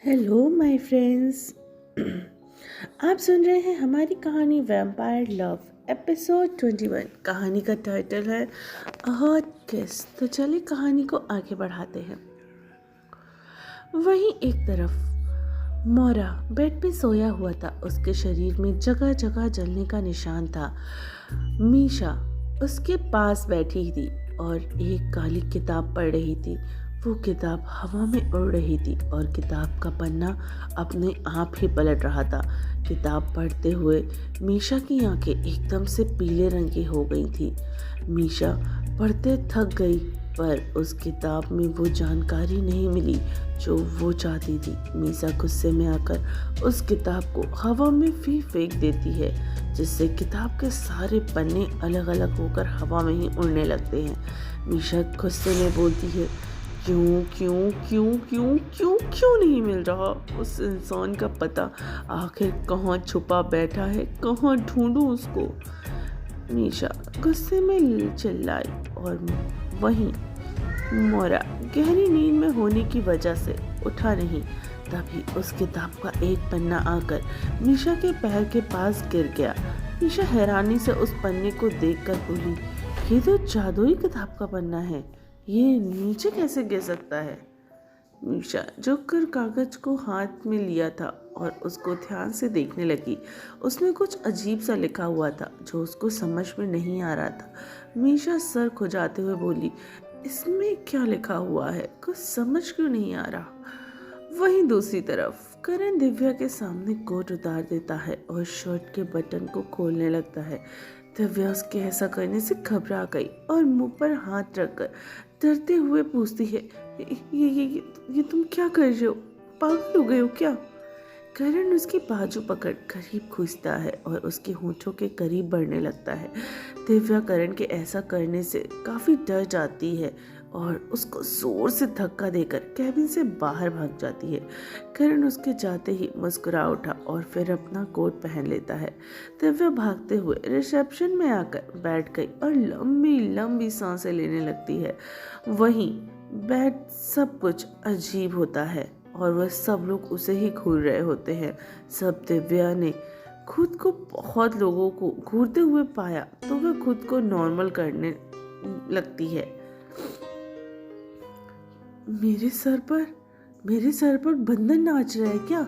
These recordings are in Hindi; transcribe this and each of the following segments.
Hello my friends. आप सुन रहे हैं हमारी कहानी वैम्पायर लव एपिसोड 21। कहानी का टाइटल है अ हॉट किस। तो चलिए कहानी को आगे बढ़ाते हैं। वहीं एक तरफ मोरा बेड पे सोया हुआ था। उसके शरीर में जगह जगह जलने का निशान था। मीशा उसके पास बैठी थी और एक काली किताब पढ़ रही थी। वो किताब हवा में उड़ रही थी और किताब का पन्ना अपने आप ही पलट रहा था। किताब पढ़ते हुए मीशा की आंखें एकदम से पीले रंग की हो गई थी। मीशा पढ़ते थक गई, पर उस किताब में वो जानकारी नहीं मिली जो वो चाहती थी। मीशा गुस्से में आकर उस किताब को हवा में फेंक देती है, जिससे किताब के सारे पन्ने अलग अलग होकर हवा में ही उड़ने लगते हैं। मीशा गुस्से में बोलती है, क्यों क्यों क्यों क्यों क्यों क्यों नहीं मिल रहा उस इंसान का पता? आखिर कहाँ छुपा बैठा है, कहाँ ढूंढूं उसको? मीशा गुस्से में चिल्लाई। और वहीं मोरा गहरी नींद में होने की वजह से उठा नहीं। तभी उस किताब का एक पन्ना आकर मीशा के पैर के पास गिर गया। मीशा हैरानी से उस पन्ने को देखकर बोली, ये तो जादुई किताब का पन्ना है, ये नीचे कैसे गिर सकता है? मीशा झुककर कागज को हाथ में लिया था और उसको ध्यान से देखने लगी। उसमें कुछ अजीब सा लिखा हुआ था जो उसको समझ में नहीं आ रहा था। मीशा सर खुजाते हुए बोली, इसमें क्या लिखा हुआ है, कुछ समझ क्यों नहीं आ रहा? वहीं दूसरी तरफ करण दिव्या के सामने कोट उतार देता है और शर्ट के बटन को खोलने लगता है। दिव्या उसके ऐसा करने से घबरा गई और मुंह पर हाथ रखकर डरते हुए पूछती है, ये तुम क्या कर रहे हो? पागल हो गए हो क्या? करण उसकी बाजू पकड़ करीब खींचता है और उसके होंठों के करीब बढ़ने लगता है। दिव्या करण के ऐसा करने से काफी डर जाती है और उसको जोर से धक्का देकर कैबिन से बाहर भाग जाती है। करण उसके जाते ही मुस्कुरा उठा और फिर अपना कोट पहन लेता है। दिव्या भागते हुए रिसेप्शन में आकर बैठ गई और लंबी लंबी सांसें लेने लगती है। वहीं बेड सब कुछ अजीब होता है और वह सब लोग उसे ही घूर रहे होते हैं। सब दिव्या ने खुद को बहुत लोगों को घूरते हुए पाया तो वह खुद को नॉर्मल करने लगती है। मेरे सर पर बंधन नाच रहा है क्या,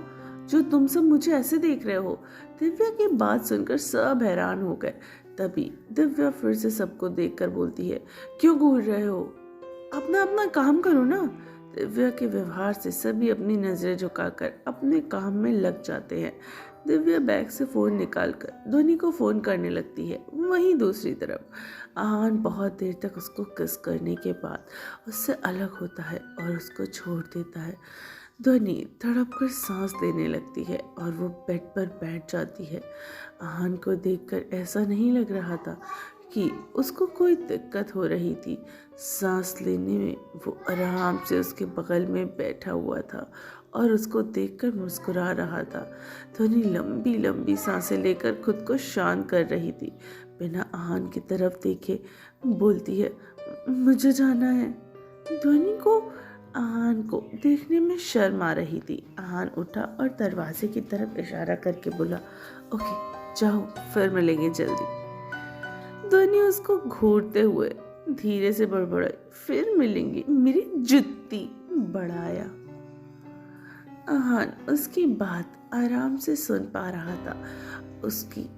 जो तुम सब मुझे ऐसे देख रहे हो? दिव्या की बात सुनकर सब हैरान हो गए। तभी दिव्या फिर से सबको देखकर बोलती है, क्यों घूर रहे हो? अपना अपना काम करो ना। दिव्या के व्यवहार से सभी अपनी नजरें झुकाकर अपने काम में लग जाते हैं। दिव्या बैग से फोन निकालकर ध्वनि को फोन करने लगती है। वहीं दूसरी तरफ आहान बहुत देर तक उसको किस करने के बाद उससे अलग होता है और उसको छोड़ देता है। ध्वनि तड़प कर सांस लेने लगती है और वो बेड पर बैठ जाती है। आहान को देखकर ऐसा नहीं लग रहा था कि उसको कोई दिक्कत हो रही थी। सांस लेने में वो आराम से उसके बगल में बैठा हुआ था और उसको देखकर मुस्कुरा रहा था। ध्वनि लंबी लंबी सांसें लेकर खुद को शांत कर रही थी। बिना आहान की तरफ देखे बोलती है, मुझे जाना है। ध्वनि को आहान को देखने में शर्म आ रही थी। आहान उठा और दरवाजे की तरफ इशारा करके बोला, ओके जाओ, फिर मिलेंगे जल्दी। ध्वनि उसको घूरते हुए धीरे से बड़बड़ाई, फिर मिलेंगे, मेरी जुत्ती। बढ़ाया। आहान उसकी बात आराम से सुन पा रहा था। उसकी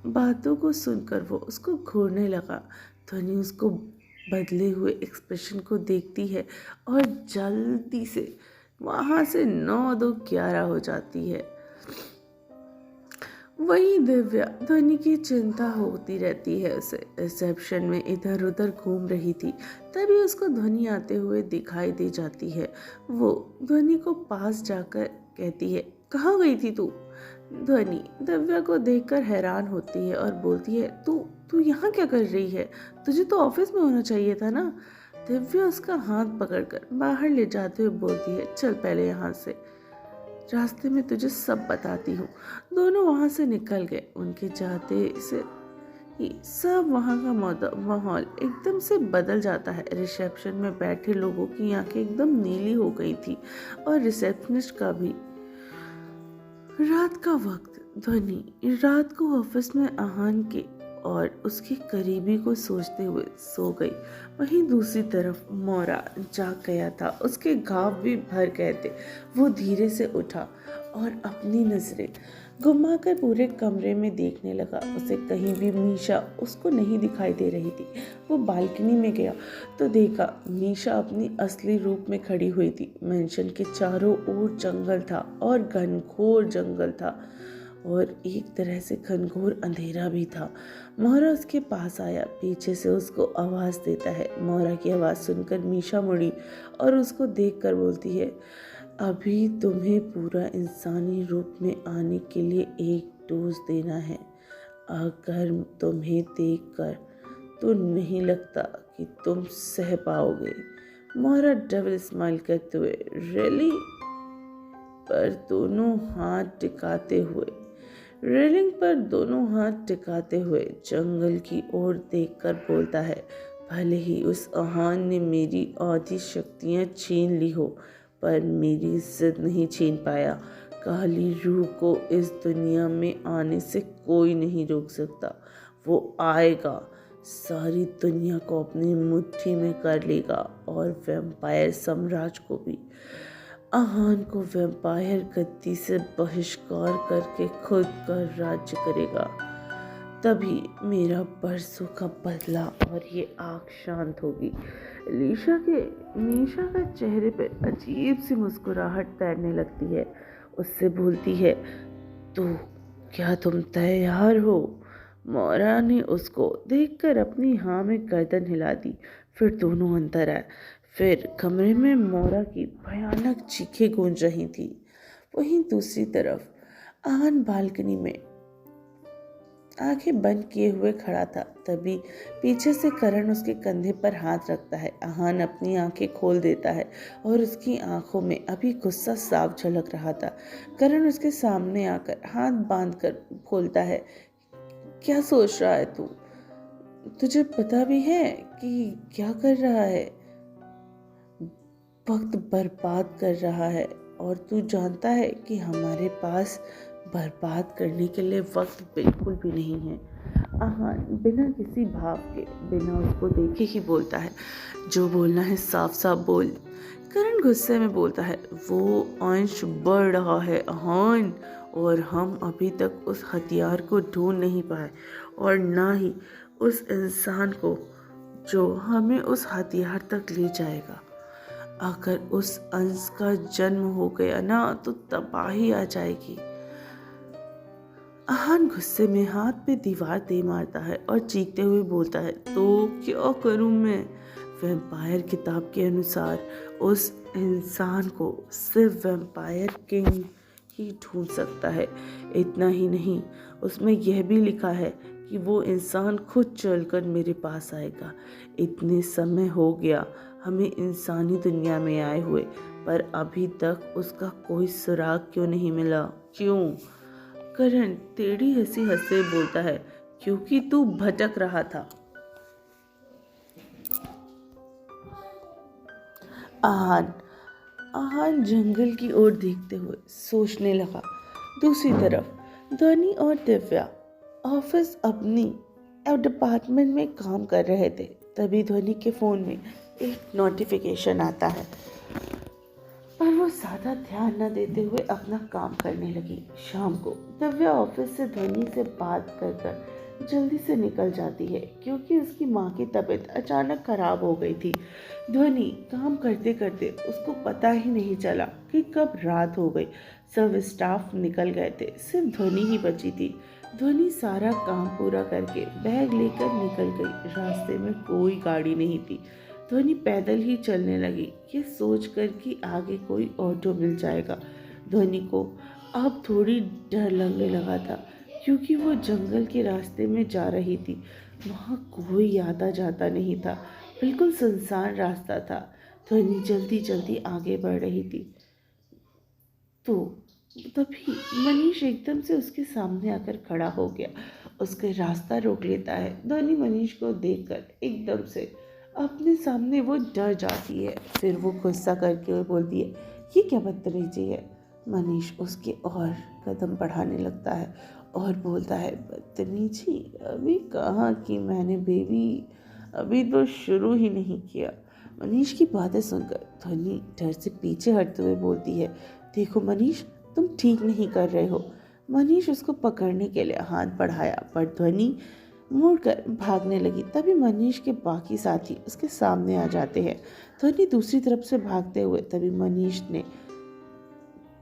बातों को सुनकर वो उसको घूरने लगा। ध्वनि उसको बदले हुए एक्सप्रेशन को देखती है और जल्दी से वहां से 9-2-11 हो जाती है। वही दिव्या ध्वनि की चिंता होती रहती है उसे। रिसेप्शन में इधर उधर घूम रही थी, तभी उसको ध्वनि आते हुए दिखाई दे जाती है। वो ध्वनि को पास जाकर कहती है, कहाँ गई थी तू? ध्वनि दिव्या को देखकर हैरान होती है और बोलती है, तू तू यहाँ क्या कर रही है? तुझे तो ऑफिस में होना चाहिए था ना। दिव्या उसका हाथ पकड़कर बाहर ले जाते हुए बोलती है, चल पहले यहाँ से, रास्ते में तुझे सब बताती हूँ। दोनों वहां से निकल गए। उनके जाते से ही सब वहाँ का माहौल एकदम से बदल जाता है। रिसेप्शन में बैठे लोगों की आंखें एकदम नीली हो गई थी और रिसेप्शनिस्ट का भी। रात का वक्त, ध्वनि रात को ऑफिस में आहान के और उसके करीबी को सोचते हुए सो गई। वहीं दूसरी तरफ मोरा जाग गया था, उसके घाव भी भर गए थे। वो धीरे से उठा और अपनी नजरें घुमाकर पूरे कमरे में देखने लगा। उसे कहीं भी मीशा उसको नहीं दिखाई दे रही थी। वो बालकनी में गया तो देखा मीशा अपनी असली रूप में खड़ी हुई थी। मेंशन के चारों ओर जंगल था और घनघोर जंगल था और एक तरह से घनघोर अंधेरा भी था। मोहरा उसके पास आया, पीछे से उसको आवाज़ देता है। मोहरा की आवाज़ सुनकर मीशा मुड़ी और उसको देखकर बोलती है, अभी तुम्हें पूरा इंसानी रूप में आने के लिए एक डोज देना है। अगर तुम्हें देखकर तो नहीं लगता कि तुम सह पाओगे। मोहरा डबल स्माइल करते हुए रेलिंग पर दोनों हाथ टिकाते हुए जंगल की ओर देखकर बोलता है, भले ही उस आहान ने मेरी आधी शक्तियां छीन ली हो, पर मेरी इज्जत नहीं छीन पाया। काली रूह को इस दुनिया में आने से कोई नहीं रोक सकता। वो आएगा, सारी दुनिया को अपनी मुट्ठी में कर लेगा और वैम्पायर साम्राज्य को भी। आहान को वैम्पायर गद्दी से बहिष्कार करके खुद का राज्य करेगा। तभी मेरा बरसों का बदला और ये आग शांत होगी। मीशा का चेहरे पर अजीब सी मुस्कुराहट तैरने लगती है। उससे बोलती है, तो क्या तुम तैयार हो? मोरा ने उसको देखकर अपनी हाँ में गर्दन हिला दी। फिर दोनों अंदर आए। फिर कमरे में मोरा की भयानक चीखें गूंज रही थी। वहीं दूसरी तरफ आहान बालकनी में आंखें बंद किए हुए खड़ा था। तभी पीछे से करण उसके कंधे पर हाथ रखता है। आहान अपनी आंखें खोल देता है और उसकी आंखों में अभी गुस्सा साफ झलक रहा था। करण उसके सामने आकर हाथ बांधकर बोलता है, क्या सोच रहा है तू? तुझे पता भी है कि क्या कर रहा है? वक्त बर्बाद कर रहा है और तू जानता है कि हमारे पास बर्बाद करने के लिए वक्त बिल्कुल भी नहीं है। आहान बिना किसी भाव के, बिना उसको देखे ही बोलता है, जो बोलना है साफ साफ बोल। करण गुस्से में बोलता है, वो अंश बढ़ रहा है आहान, और हम अभी तक उस हथियार को ढूंढ नहीं पाए और ना ही उस इंसान को जो हमें उस हथियार तक ले जाएगा। अगर उस अंश का जन्म हो गया ना तो तबाही आ जाएगी। आहान गुस्से में हाथ पे दीवार दे मारता है और चीखते हुए बोलता है, तो क्या करूं मैं? वैम्पायर किताब के अनुसार उस इंसान को सिर्फ वैम्पायर किंग ही ढूंढ सकता है। इतना ही नहीं, उसमें यह भी लिखा है कि वो इंसान खुद चलकर मेरे पास आएगा। इतने समय हो गया हमें इंसानी दुनिया में आए हुए, पर अभी तक उसका कोई सुराग क्यों नहीं मिला? क्यों? करण टेढ़ी हंसी हंसते बोलता है, क्योंकि तू भटक रहा था। आहान जंगल की ओर देखते हुए सोचने लगा। दूसरी तरफ ध्वनि और दिव्या ऑफिस अपनी डिपार्टमेंट में काम कर रहे थे। तभी ध्वनि के फोन में एक नोटिफिकेशन आता है, पर वो ज़्यादा ध्यान न देते हुए अपना काम करने लगी। शाम को दिव्या ऑफिस से ध्वनि से बात कर जल्दी से निकल जाती है, क्योंकि उसकी माँ की तबीयत अचानक खराब हो गई थी। ध्वनि काम करते करते उसको पता ही नहीं चला कि कब रात हो गई। सब स्टाफ निकल गए थे, सिर्फ ध्वनि ही बची थी। ध्वनि सारा काम पूरा करके बैग लेकर निकल गई। रास्ते में कोई गाड़ी नहीं थी। ध्वनि पैदल ही चलने लगी, ये सोचकर कि आगे कोई ऑटो मिल जाएगा। ध्वनि को अब थोड़ी डर लगने लगा था, क्योंकि वो जंगल के रास्ते में जा रही थी। वहाँ कोई आता जाता नहीं था, बिल्कुल सुनसान रास्ता था। ध्वनि जल्दी जल्दी आगे बढ़ रही थी तो तभी मनीष एकदम से उसके सामने आकर खड़ा हो गया। उसके रास्ता रोक लेता है। ध्वनि मनीष को देखकर एकदम से अपने सामने वो डर जाती है। फिर वो गुस्सा करके वो बोलती है, ये क्या बदतमीजी है। मनीष उसके और कदम बढ़ाने लगता है और बोलता है, बदतमीजी अभी कहाँ की मैंने बेबी, अभी तो शुरू ही नहीं किया। मनीष की बातें सुनकर ध्वनि डर से पीछे हटते हुए बोलती है, देखो मनीष, तुम ठीक नहीं कर रहे हो। मनीष उसको पकड़ने के लिए हाथ बढ़ाया पर ध्वनि मुड़कर भागने लगी। तभी मनीष के बाकी साथी उसके सामने आ जाते हैं। ध्वनि दूसरी तरफ से भागते हुए तभी मनीष ने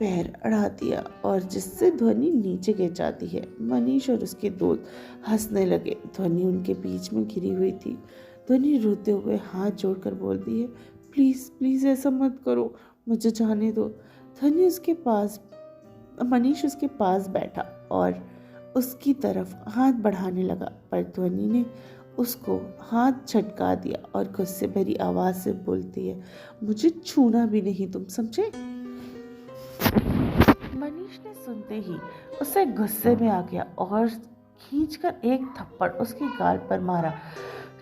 पैर अड़ा दिया और जिससे ध्वनि नीचे गिर जाती है। मनीष और उसके दोस्त हंसने लगे। ध्वनि उनके बीच में घिरी हुई थी। ध्वनि रोते हुए हाथ जोड़कर बोलती है, प्लीज़ प्लीज़ ऐसा मत करो, मुझे जाने दो। ध्वनि उसके पास मनीष उसके पास बैठा और उसकी तरफ हाथ बढ़ाने लगा पर ध्वनि ने उसको हाथ झटका दिया और गुस्से भरी आवाज़ से बोलती है, मुझे छूना भी नहीं, तुम समझे। मनीष ने सुनते ही उसे गुस्से में आ गया और खींचकर एक थप्पड़ उसके गाल पर मारा,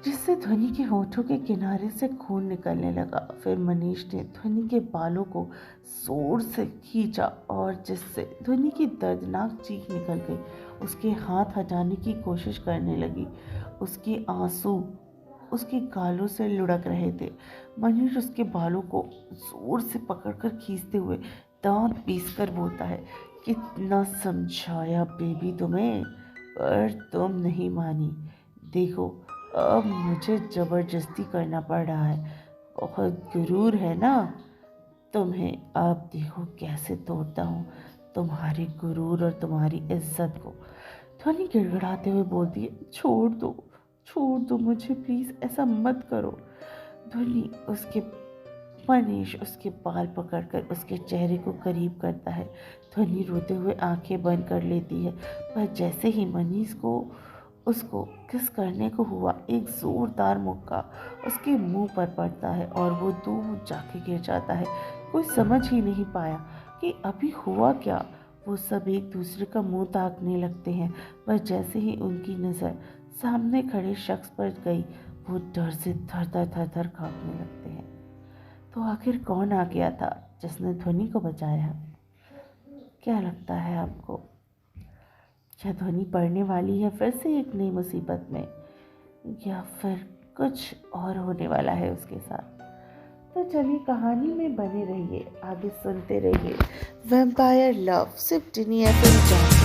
जिससे ध्वनि के होठों के किनारे से खून निकलने लगा। फिर मनीष ने ध्वनि के बालों को जोर से खींचा और जिससे ध्वनि की दर्दनाक चीख निकल गई। उसके हाथ हटाने की कोशिश करने लगी। उसके आंसू उसके गालों से लुढ़क रहे थे। मनीष उसके बालों को जोर से पकड़कर खींचते हुए दांत पीसकर बोलता है, कितना समझाया बेबी तुम्हें, पर तुम नहीं मानी। देखो अब मुझे ज़बरदस्ती करना पड़ रहा है। बहुत गुरूर है ना तुम्हें, अब देखो कैसे तोड़ता हूँ तुम्हारे गुरूर और तुम्हारी इज्जत को। ध्वनि गिड़गिड़ाते हुए बोलती है, छोड़ दो मुझे प्लीज़, ऐसा मत करो। ध्वनि उसके मनीष उसके बाल पकड़कर उसके चेहरे को करीब करता है। ध्वनि रोते हुए आंखें बंद कर लेती है पर जैसे ही मनीष को उसको किस करने को हुआ, एक ज़ोरदार मुक्का उसके मुंह पर पड़ता है और वो दूर जाके गिर जाता है। कोई समझ ही नहीं पाया कि अभी हुआ क्या। वो सब एक दूसरे का मुंह ताकने लगते हैं पर जैसे ही उनकी नज़र सामने खड़े शख्स पर गई, वो डर से थर थर कांपने लगते हैं। तो आखिर कौन आ गया था जिसने ध्वनि को बचाया? क्या लगता है आपको? क्या ध्वनि पड़ने वाली है फिर से एक नई मुसीबत में, या फिर कुछ और होने वाला है उसके साथ? तो चलिए कहानी में बने रहिए, आगे सुनते रहिए। वैम्पायर लव सिर्फ टिनी एफएम